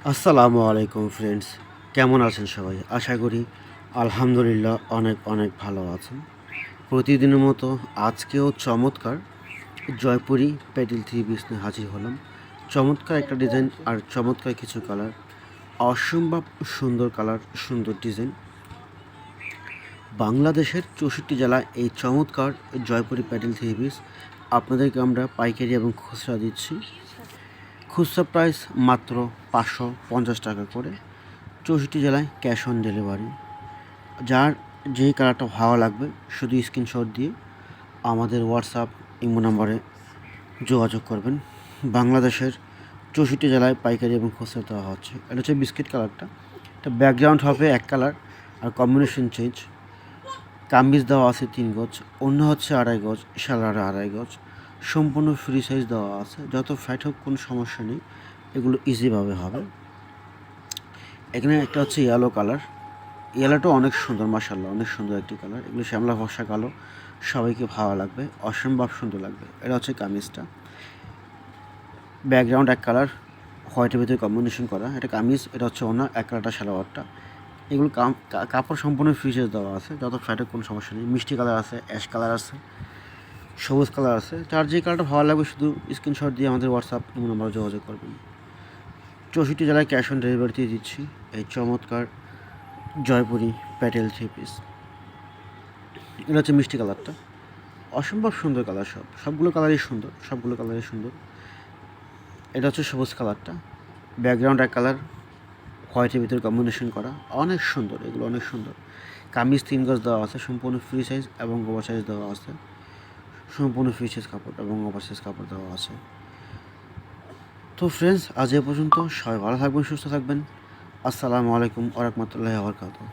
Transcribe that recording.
আসসালামু আলাইকুম ফ্রেন্ডস, কেমন আছেন সবাই? আশা করি আলহামদুলিল্লাহ অনেক অনেক ভালো আছেন। প্রতিদিনের মতো আজকেও চমৎকার জয়পুরি প্যাটেল থ্রি পিস নিয়ে হাজির হলাম। চমৎকার একটা ডিজাইন আর চমৎকার কিছু কালার, অসম্ভব সুন্দর কালার, সুন্দর ডিজাইন। বাংলাদেশের 64 জেলায় এই চমৎকার জয়পুরি প্যাটেল থ্রি পিস আপনাদেরকে আমরা পাইকারি এবং খুচরা দিচ্ছি। খুচরা প্রাইস মাত্র 550 টাকা করে, 64 জেলায় ক্যাশ অন ডেলিভারি। যার যেই কালারটা ভালো লাগবে শুধু স্ক্রিনশট দিয়ে আমাদের হোয়াটসঅ্যাপ ইমো নাম্বারে যোগাযোগ করবেন। বাংলাদেশের 64 জেলায় পাইকারি এবং খুচরা দেওয়া হচ্ছে। এটা হচ্ছে বিস্কিট কালারটা, এটা ব্যাকগ্রাউন্ড হবে এক কালার আর কম্বিনেশন চেঞ্জ। কামিজ দেওয়া আছে 3 গজ, অন্য হচ্ছে 2.5 গজ, সালোয়ারে 2.5 গজ, সম্পূর্ণ ফ্রি সাইজ দেওয়া আছে। যত ফ্যাট হোক কোনো সমস্যা নেই, এগুলো ইজিভাবে হবে। এখানে একটা হচ্ছে ইয়েলো কালার, ইয়েলোটা অনেক সুন্দর, মাশাআল্লাহ অনেক সুন্দর একটি কালার। এগুলো শ্যামলা ফর্সা কালো, সবাইকে ভালো লাগবে, অসম্ভব সুন্দর লাগবে। এটা হচ্ছে কামিজটা, ব্যাকগ্রাউন্ড এক কালার, হোয়াইটের ভিতরে কম্বিনেশন করা। এটা কামিজ, এটা হচ্ছে ওনা, এক কালারটা সালোয়ারটা। এগুলো কাপড় সম্পূর্ণ ফ্রিজে দেওয়া আছে, যত ফ্যাটের কোনো সমস্যা নেই। মিষ্টি কালার আছে, অ্যাশ কালার আছে, সবুজ কালার আছে। যার যে কালারটা ভালো লাগবে শুধু স্ক্রিনশট দিয়ে আমাদের হোয়াটসঅ্যাপ নাম্বারে যোগাযোগ করবেন। 64 জেলায় ক্যাশ অন ডেলিভারিতে দিচ্ছি এই চমৎকার জয়পুরি প্যাটেল থ্রি পিস। এটা হচ্ছে মিষ্টি কালারটা, অসম্ভব সুন্দর কালার। সবগুলো কালারই সুন্দর, সবগুলো কালারই সুন্দর। এটা হচ্ছে সবুজ কালারটা, ব্যাকগ্রাউন্ড এক কালার, হোয়াইটের ভিতরে কম্বিনেশন করা, অনেক সুন্দর। এগুলো অনেক সুন্দর। কামিজ 3 গজ দেওয়া আছে, সম্পূর্ণ ফ্রি সাইজ এবং ওভার সাইজ দেওয়া আছে। সম্পূর্ণ ফ্রি সাইজ কাপড় এবং ওভার সাইজ কাপড় দেওয়া আছে। তো ফ্রেন্ডস, আজ এ পর্যন্ত। সবাই ভালো থাকবেন, সুস্থ থাকবেন। আসসালামু আলাইকুম ওয়া রাহমাতুল্লাহি ওয়া বারাকাতুহু।